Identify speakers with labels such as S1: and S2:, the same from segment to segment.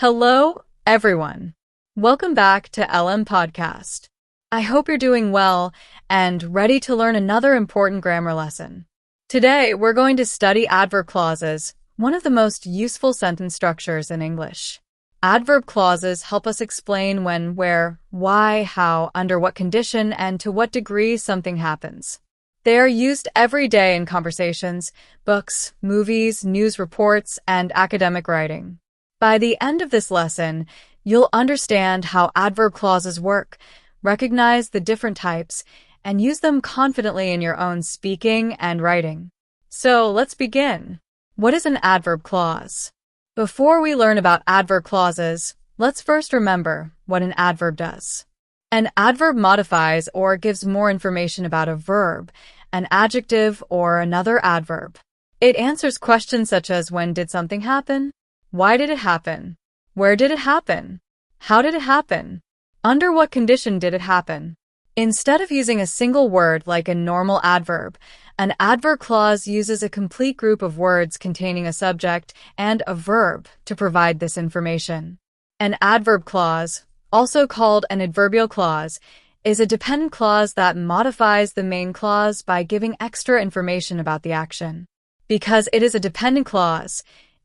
S1: Hello, everyone. Welcome back to LM Podcast. I hope you're doing well and ready to learn another important grammar lesson. Today, we're going to study adverb clauses, one of the most useful sentence structures in English. Adverb clauses help us explain when, where, why, how, under what condition, and to what degree something happens. They are used every day in conversations, books, movies, news reports, and academic writing. By the end of this lesson, you'll understand how adverb clauses work, recognize the different types, and use them confidently in your own speaking and writing. So let's begin. What is an adverb clause? Before we learn about adverb clauses, let's first remember what an adverb does. An adverb modifies or gives more information about a verb, an adjective, or another adverb. It answers questions such as when did something happen? Why did it happen? Where did it happen? How did it happen? Under what condition did it happen? Instead of using a single word like a normal adverb, an adverb clause uses a complete group of words containing a subject and a verb to provide this information. An adverb clause, also called an adverbial clause, is a dependent clause that modifies the main clause by giving extra information about the action. Because it is a dependent clause,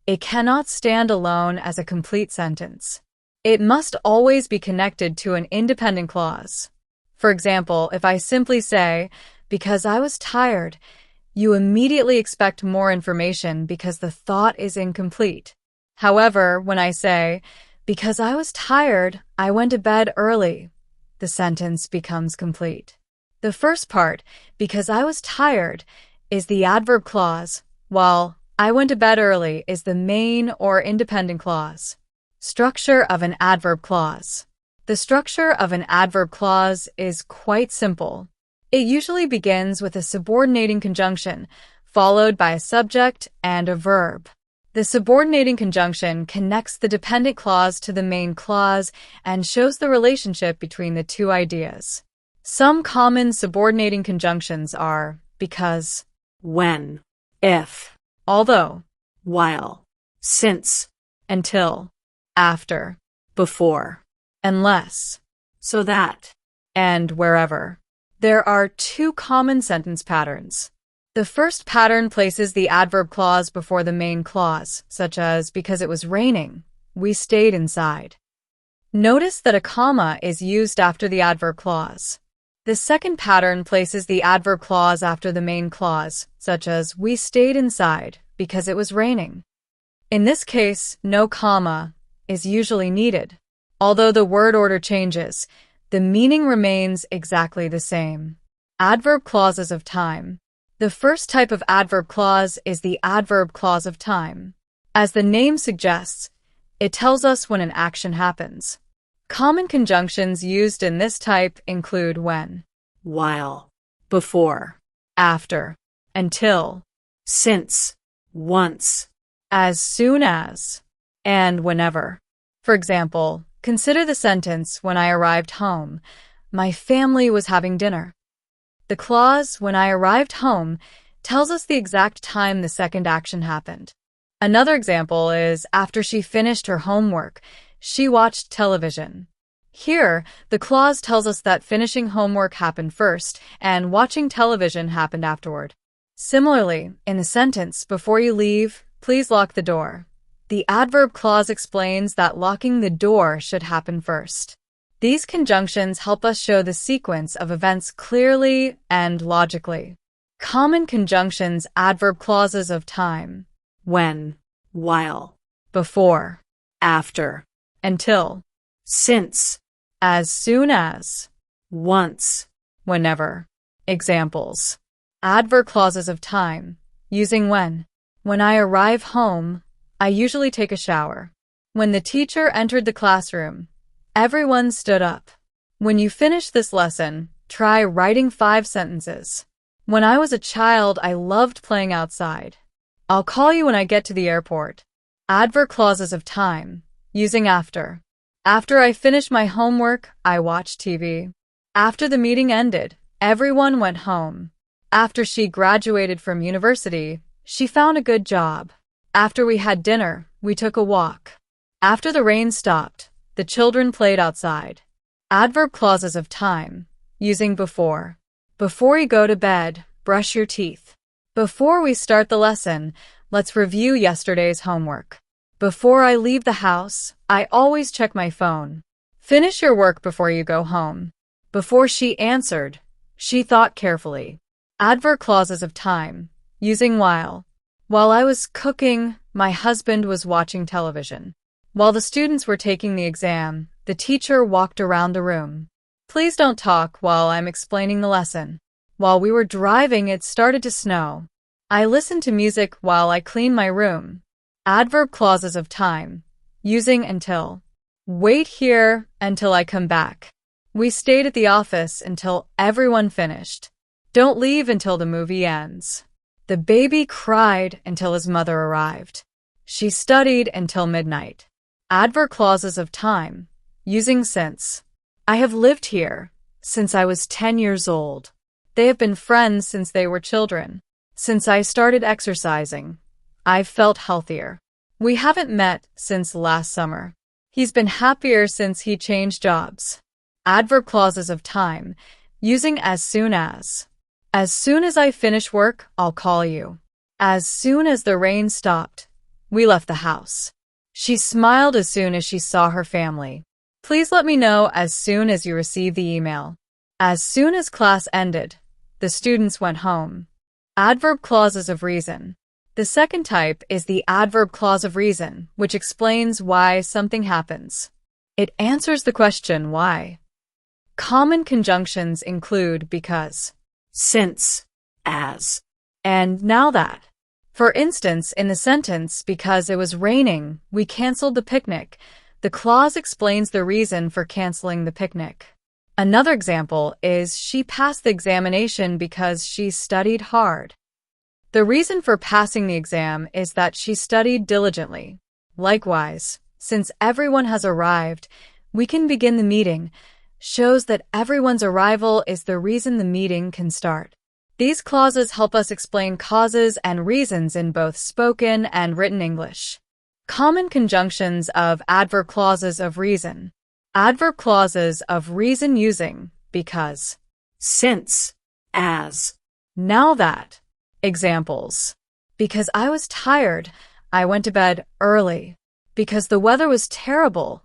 S1: it cannot stand alone as a complete sentence. It must always be connected to an independent clause. For example, if I simply say, because I was tired, you immediately expect more information because the thought is incomplete. However, when I say, because I was tired, I went to bed early, the sentence becomes complete. The first part, because I was tired, is the adverb clause, while I went to bed early is the main or independent clause. Structure of an adverb clause. The structure of an adverb clause is quite simple. It usually begins with a subordinating conjunction, followed by a subject and a verb. The subordinating conjunction connects the dependent clause to the main clause and shows the relationship between the two ideas. Some common subordinating conjunctions are because,
S2: when, if,
S1: although,
S2: while, since,
S1: until, after,
S2: before,
S1: unless,
S2: so that,
S1: and wherever. There are two common sentence patterns. The first pattern places the adverb clause before the main clause, such as because it was raining, we stayed inside. Notice that a comma is used after the adverb clause. The second pattern places the adverb clause after the main clause, such as we stayed inside because it was raining. In this case, no comma is usually needed. Although the word order changes, the meaning remains exactly the same. Adverb clauses of time. The first type of adverb clause is the adverb clause of time. As the name suggests, it tells us when an action happens. Common conjunctions used in this type include when,
S2: while, before,
S1: after, until,
S2: since, once,
S1: as soon as, and whenever. For example, consider the sentence, when I arrived home, my family was having dinner. The clause, when I arrived home, tells us the exact time the second action happened. Another example is, after she finished her homework, she watched television. Here, the clause tells us that finishing homework happened first and watching television happened afterward. Similarly, in the sentence, before you leave, please lock the door. The adverb clause explains that locking the door should happen first. These conjunctions help us show the sequence of events clearly and logically. Common conjunctions, adverb clauses of time.
S2: When, while,
S1: Before,
S2: after,
S1: until,
S2: since,
S1: as soon as,
S2: once,
S1: whenever. Examples. Adverb clauses of time. Using when. When I arrive home, I usually take a shower. When the teacher entered the classroom, everyone stood up. When you finish this lesson, try writing 5 sentences. When I was a child, I loved playing outside. I'll call you when I get to the airport. Adverb clauses of time. Using after. After I finished my homework, I watched TV. After the meeting ended, everyone went home. After she graduated from university, she found a good job. After we had dinner, we took a walk. After the rain stopped, the children played outside. Adverb clauses of time, using before. Before you go to bed, brush your teeth. Before we start the lesson, let's review yesterday's homework. Before I leave the house, I always check my phone. Finish your work before you go home. Before she answered, she thought carefully. Adverb clauses of time, using while. While I was cooking, my husband was watching television. While the students were taking the exam, the teacher walked around the room. Please don't talk while I'm explaining the lesson. While we were driving, it started to snow. I listened to music while I cleaned my room. Adverb clauses of time, using until. Wait here until I come back. We stayed at the office until everyone finished. Don't leave until the movie ends. The baby cried until his mother arrived. She studied until midnight. Adverb clauses of time, using since. I have lived here since I was 10 years old. They have been friends since they were children. Since I started exercising, I've felt healthier. We haven't met since last summer. He's been happier since he changed jobs. Adverb clauses of time, using as soon as. As soon as I finish work, I'll call you. As soon as the rain stopped, we left the house. She smiled as soon as she saw her family. Please let me know as soon as you receive the email. As soon as class ended, the students went home. Adverb clauses of reason. The second type is the adverb clause of reason, which explains why something happens. It answers the question why. Common conjunctions include because,
S2: since, as,
S1: and now that. For instance, in the sentence, because it was raining, we canceled the picnic, the clause explains the reason for canceling the picnic. Another example is she passed the examination because she studied hard. The reason for passing the exam is that she studied diligently. Likewise, since everyone has arrived, we can begin the meeting, shows that everyone's arrival is the reason the meeting can start. These clauses help us explain causes and reasons in both spoken and written English. Common conjunctions of adverb clauses of reason. Adverb clauses of reason using because,
S2: since, as,
S1: now that. Examples. Because I was tired, I went to bed early. Because the weather was terrible,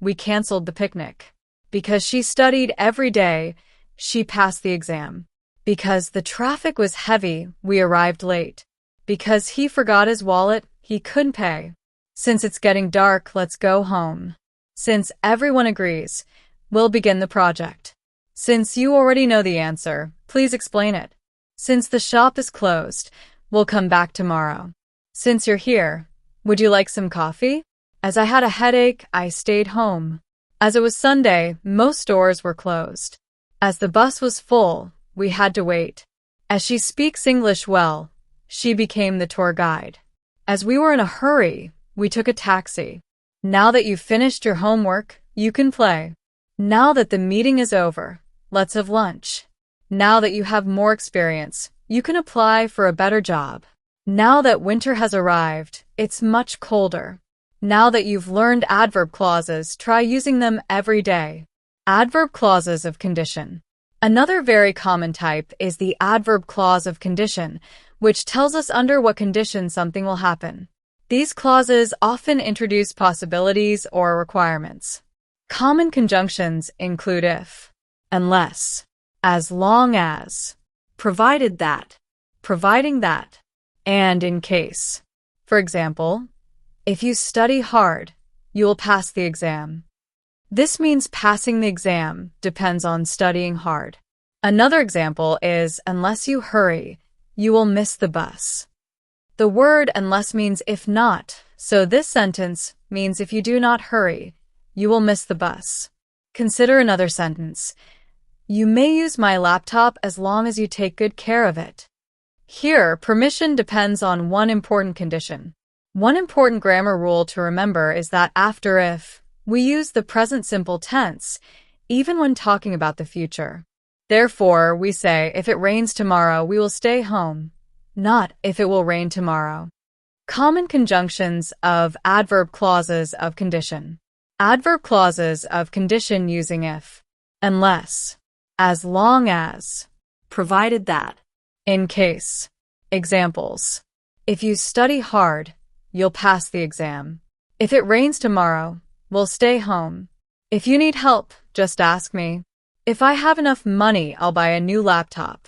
S1: we canceled the picnic. Because she studied every day, she passed the exam. Because the traffic was heavy, we arrived late. Because he forgot his wallet, he couldn't pay. Since it's getting dark, let's go home. Since everyone agrees, we'll begin the project. Since you already know the answer, please explain it. Since the shop is closed, we'll come back tomorrow. Since you're here, would you like some coffee? As I had a headache, I stayed home. As it was Sunday, most stores were closed. As the bus was full, we had to wait. As she speaks English well, she became the tour guide. As we were in a hurry, we took a taxi. Now that you've finished your homework, you can play. Now that the meeting is over, let's have lunch. Now that you have more experience, you can apply for a better job. Now that winter has arrived, it's much colder. Now that you've learned adverb clauses, try using them every day. Adverb clauses of condition. Another very common type is the adverb clause of condition, which tells us under what condition something will happen. These clauses often introduce possibilities or requirements. Common conjunctions include if, unless, as long as, provided that, providing that, and in case. For example, if you study hard, you will pass the exam. This means passing the exam depends on studying hard. Another example is, unless you hurry, you will miss the bus. The word unless means if not, so this sentence means if you do not hurry, you will miss the bus. Consider another sentence. You may use my laptop as long as you take good care of it. Here, permission depends on one important condition. One important grammar rule to remember is that after if, we use the present simple tense, even when talking about the future. Therefore, we say, if it rains tomorrow, we will stay home, not if it will rain tomorrow. Common conjunctions of adverb clauses of condition. Adverb clauses of condition using if, unless, as long as,
S2: provided that,
S1: in case. Examples. If you study hard, you'll pass the exam. If it rains tomorrow, we'll stay home. If you need help, just ask me. If I have enough money, I'll buy a new laptop.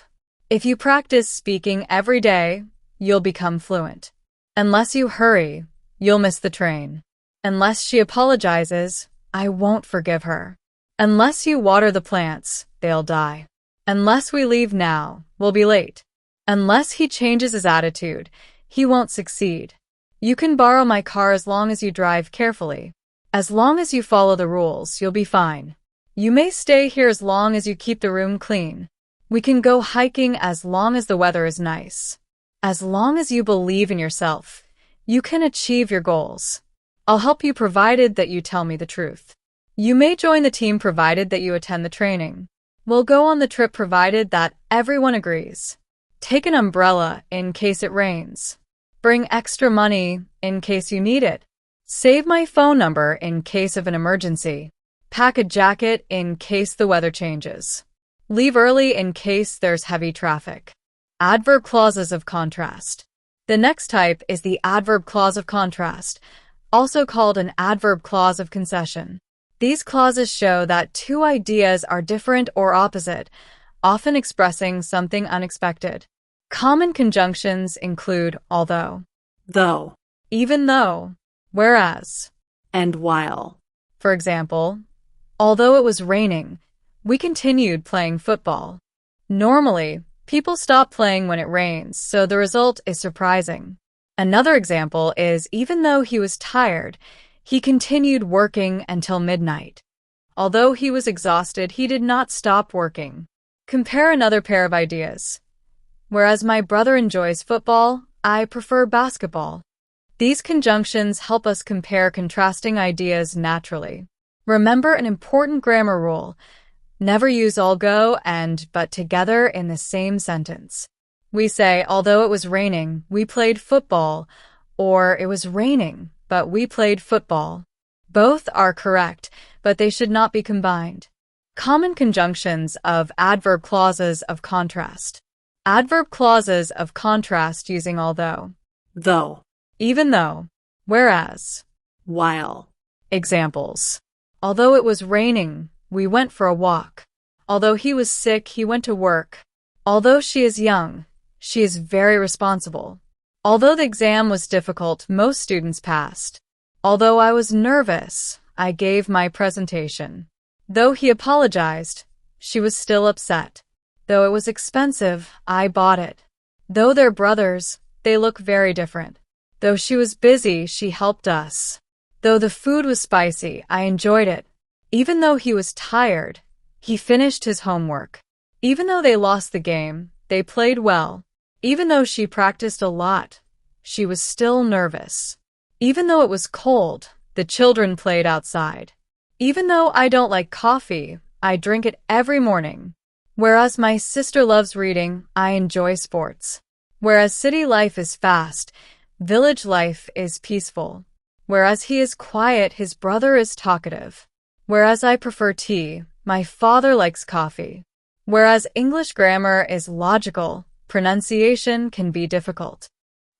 S1: If you practice speaking every day, you'll become fluent. Unless you hurry, you'll miss the train. Unless she apologizes, I won't forgive her. Unless you water the plants, they'll die. Unless we leave now, we'll be late. Unless he changes his attitude, he won't succeed. You can borrow my car as long as you drive carefully. As long as you follow the rules, you'll be fine. You may stay here as long as you keep the room clean. We can go hiking as long as the weather is nice. As long as you believe in yourself, you can achieve your goals. I'll help you provided that you tell me the truth. You may join the team provided that you attend the training. We'll go on the trip provided that everyone agrees. Take an umbrella in case it rains. Bring extra money in case you need it. Save my phone number in case of an emergency. Pack a jacket in case the weather changes. Leave early in case there's heavy traffic. Adverb clauses of contrast. The next type is the adverb clause of contrast, also called an adverb clause of concession. These clauses show that two ideas are different or opposite, often expressing something unexpected. Common conjunctions include although,
S2: though,
S1: even though, whereas,
S2: and while.
S1: For example, although it was raining, we continued playing football. Normally, people stop playing when it rains, so the result is surprising. Another example is even though he was tired, he continued working until midnight. Although he was exhausted, he did not stop working. Compare another pair of ideas. Whereas my brother enjoys football, I prefer basketball. These conjunctions help us compare contrasting ideas naturally. Remember an important grammar rule. Never use although and but together in the same sentence. We say, although it was raining, we played football, or it was raining, but we played football. Both are correct, but they should not be combined. Common conjunctions of adverb clauses of contrast. Adverb clauses of contrast using although,
S2: though,
S1: even though, whereas,
S2: while.
S1: Examples. Although it was raining, we went for a walk. Although he was sick, he went to work. Although she is young, she is very responsible. Although the exam was difficult, most students passed. Although I was nervous, I gave my presentation. Though he apologized, she was still upset. Though it was expensive, I bought it. Though they're brothers, they look very different. Though she was busy, she helped us. Though the food was spicy, I enjoyed it. Even though he was tired, he finished his homework. Even though they lost the game, they played well. Even though she practiced a lot, she was still nervous. Even though it was cold, the children played outside. Even though I don't like coffee, I drink it every morning. Whereas my sister loves reading, I enjoy sports. Whereas city life is fast, village life is peaceful. Whereas he is quiet, his brother is talkative. Whereas I prefer tea, my father likes coffee. Whereas English grammar is logical, pronunciation can be difficult.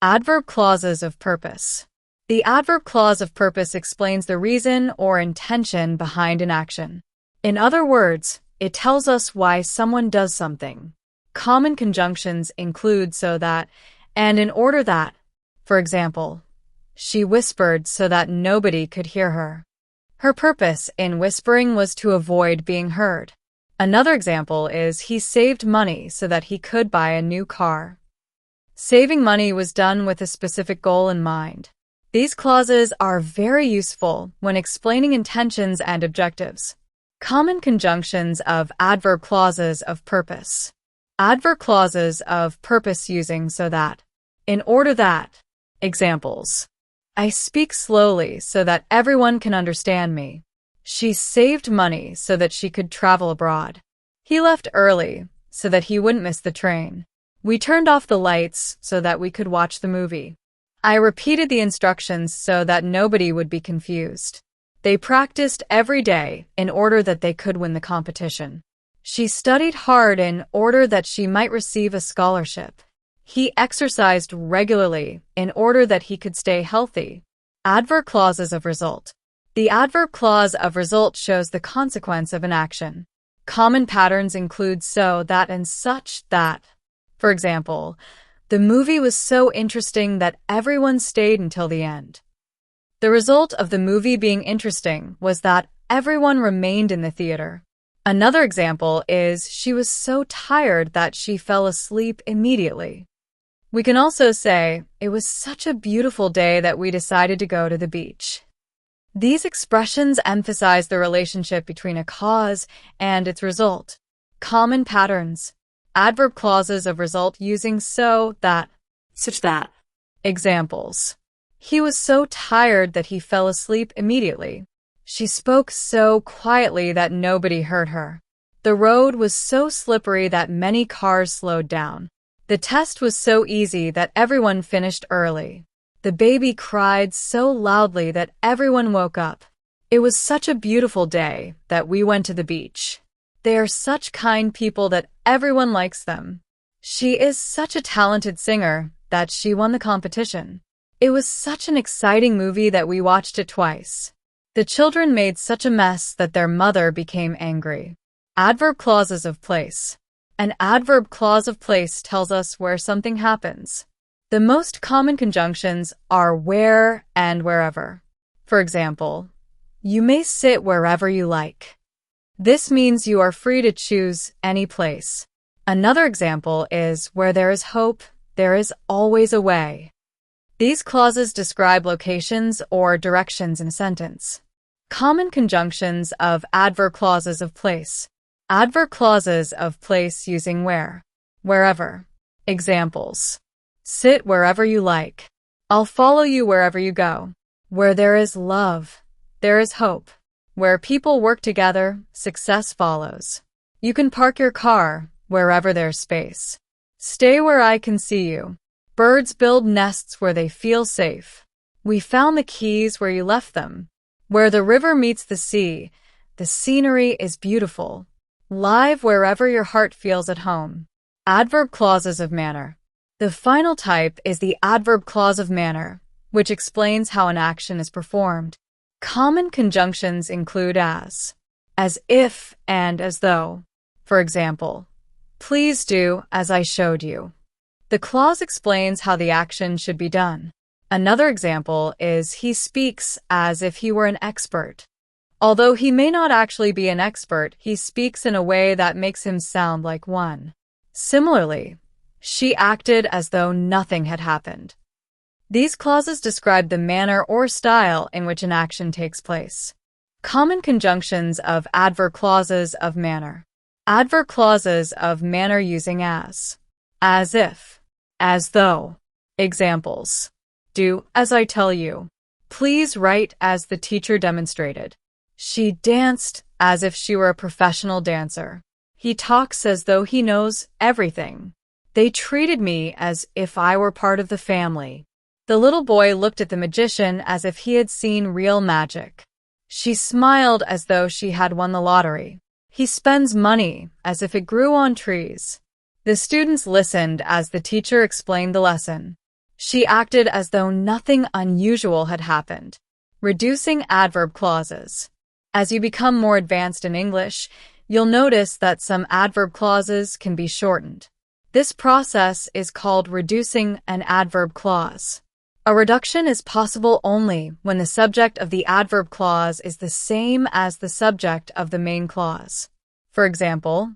S1: Adverb clauses of purpose. The adverb clause of purpose explains the reason or intention behind an action. In other words, it tells us why someone does something. Common conjunctions include so that and in order that. For example, she whispered so that nobody could hear her. Her purpose in whispering was to avoid being heard. Another example is he saved money so that he could buy a new car. Saving money was done with a specific goal in mind. These clauses are very useful when explaining intentions and objectives. Common conjunctions of adverb clauses of purpose. Adverb clauses of purpose using so that, in order that. Examples. I speak slowly so that everyone can understand me. She saved money so that she could travel abroad. He left early so that he wouldn't miss the train. We turned off the lights so that we could watch the movie. I repeated the instructions so that nobody would be confused. They practiced every day in order that they could win the competition. She studied hard in order that she might receive a scholarship. He exercised regularly in order that he could stay healthy. Adverb clauses of result. The adverb clause of result shows the consequence of an action. Common patterns include so, that, and such, that. For example, the movie was so interesting that everyone stayed until the end. The result of the movie being interesting was that everyone remained in the theater. Another example is she was so tired that she fell asleep immediately. We can also say, it was such a beautiful day that we decided to go to the beach. These expressions emphasize the relationship between a cause and its result. Common patterns. Adverb clauses of result using so, that,
S2: such that.
S1: Examples. He was so tired that he fell asleep immediately. She spoke so quietly that nobody heard her. The road was so slippery that many cars slowed down. The test was so easy that everyone finished early. The baby cried so loudly that everyone woke up. It was such a beautiful day that we went to the beach. They are such kind people that everyone likes them. She is such a talented singer that she won the competition. It was such an exciting movie that we watched it twice. The children made such a mess that their mother became angry. Adverb clauses of place. An adverb clause of place tells us where something happens. The most common conjunctions are where and wherever. For example, you may sit wherever you like. This means you are free to choose any place. Another example is where there is hope, there is always a way. These clauses describe locations or directions in a sentence. Common conjunctions of adverb clauses of place. Adverb clauses of place using where, wherever. Examples. Sit wherever you like. I'll follow you wherever you go. Where there is love, there is hope. Where people work together, success follows. You can park your car wherever there's space. Stay where I can see you. Birds build nests where they feel safe. We found the keys where you left them. Where the river meets the sea, the scenery is beautiful. Live wherever your heart feels at home. Adverb clauses of manner. The final type is the adverb clause of manner, which explains how an action is performed. Common conjunctions include as if, and as though. For example, please do as I showed you. The clause explains how the action should be done. Another example is he speaks as if he were an expert. Although he may not actually be an expert, he speaks in a way that makes him sound like one. Similarly, she acted as though nothing had happened. These clauses describe the manner or style in which an action takes place. Common conjunctions of adverb clauses of manner. Adverb clauses of manner using as if, as though. Examples. Do as I tell you. Please write as the teacher demonstrated. She danced as if she were a professional dancer. He talks as though he knows everything. They treated me as if I were part of the family. The little boy looked at the magician as if he had seen real magic. She smiled as though she had won the lottery. He spends money as if it grew on trees. The students listened as the teacher explained the lesson. She acted as though nothing unusual had happened. Reducing adverb clauses. As you become more advanced in English, you'll notice that some adverb clauses can be shortened. This process is called reducing an adverb clause. A reduction is possible only when the subject of the adverb clause is the same as the subject of the main clause. For example,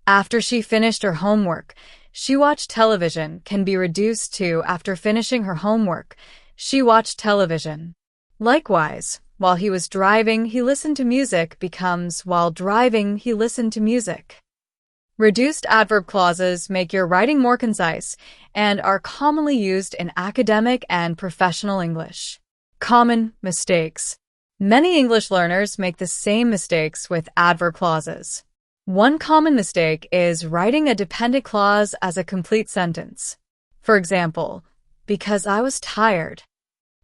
S1: after she finished her homework, she watched television can be reduced to after finishing her homework, she watched television. Likewise, while he was driving, he listened to music becomes while driving, he listened to music. Reduced adverb clauses make your writing more concise and are commonly used in academic and professional English. Common mistakes. Many English learners make the same mistakes with adverb clauses. One common mistake is writing a dependent clause as a complete sentence. For example, because I was tired.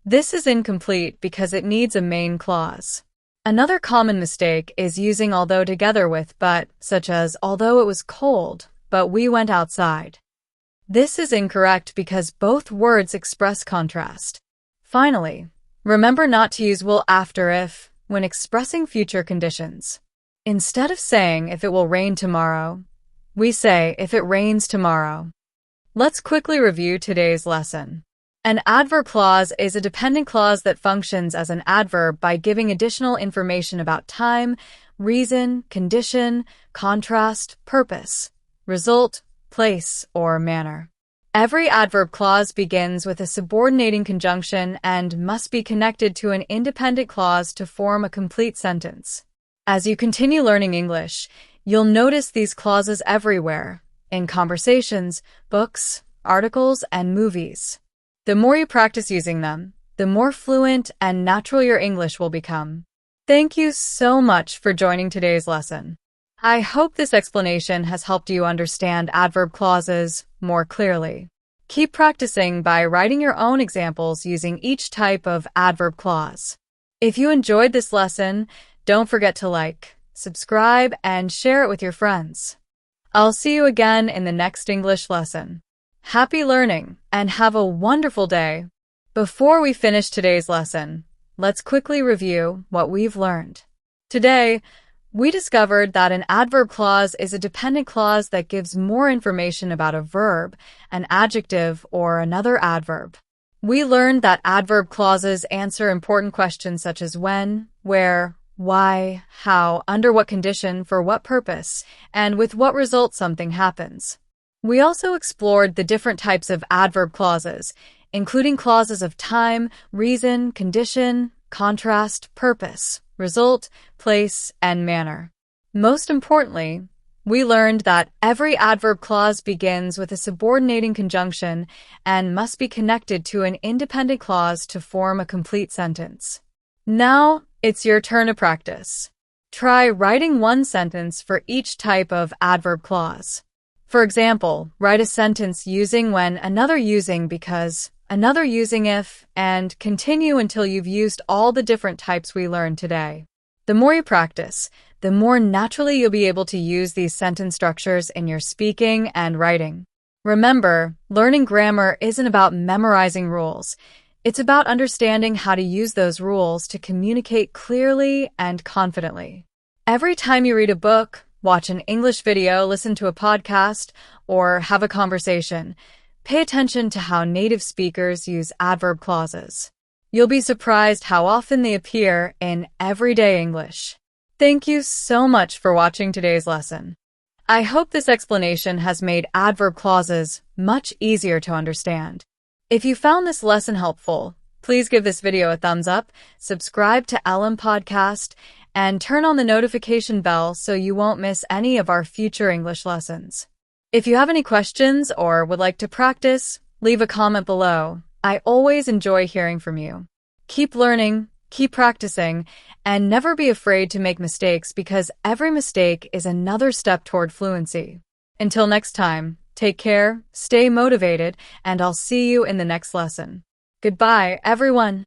S1: This is incomplete because it needs a main clause. Another common mistake is using although together with but, such as although it was cold, but we went outside. This is incorrect because both words express contrast. Finally, remember not to use will after if when expressing future conditions. Instead of saying if it will rain tomorrow, we say if it rains tomorrow. Let's quickly review today's lesson. An adverb clause is a dependent clause that functions as an adverb by giving additional information about time, reason, condition, contrast, purpose, result, place, or manner. Every adverb clause begins with a subordinating conjunction and must be connected to an independent clause to form a complete sentence. As you continue learning English, you'll notice these clauses everywhere, in conversations, books, articles, and movies. The more you practice using them, the more fluent and natural your English will become. Thank you so much for joining today's lesson. I hope this explanation has helped you understand adverb clauses more clearly. Keep practicing by writing your own examples using each type of adverb clause. If you enjoyed this lesson, don't forget to like, subscribe, and share it with your friends. I'll see you again in the next English lesson. Happy learning, and have a wonderful day. Before we finish today's lesson, let's quickly review what we've learned. Today, we discovered that an adverb clause is a dependent clause that gives more information about a verb, an adjective, or another adverb. We learned that adverb clauses answer important questions such as when, where, why, how, under what condition, for what purpose, and with what result something happens. We also explored the different types of adverb clauses, including clauses of time, reason, condition, contrast, purpose, result, place, and manner. Most importantly, we learned that every adverb clause begins with a subordinating conjunction and must be connected to an independent clause to form a complete sentence. Now, it's your turn to practice. Try writing one sentence for each type of adverb clause. For example, write a sentence using when, another using because, another using if, and continue until you've used all the different types we learned today. The more you practice, the more naturally you'll be able to use these sentence structures in your speaking and writing. Remember, learning grammar isn't about memorizing rules. It's about understanding how to use those rules to communicate clearly and confidently. Every time you read a book, watch an English video, listen to a podcast, or have a conversation, pay attention to how native speakers use adverb clauses. You'll be surprised how often they appear in everyday English. Thank you so much for watching today's lesson. I hope this explanation has made adverb clauses much easier to understand. If you found this lesson helpful, please give this video a thumbs up, subscribe to LM Podcast, and turn on the notification bell so you won't miss any of our future English lessons. If you have any questions or would like to practice, leave a comment below. I always enjoy hearing from you. Keep learning, keep practicing, and never be afraid to make mistakes because every mistake is another step toward fluency. Until next time, take care, stay motivated, and I'll see you in the next lesson. Goodbye, everyone.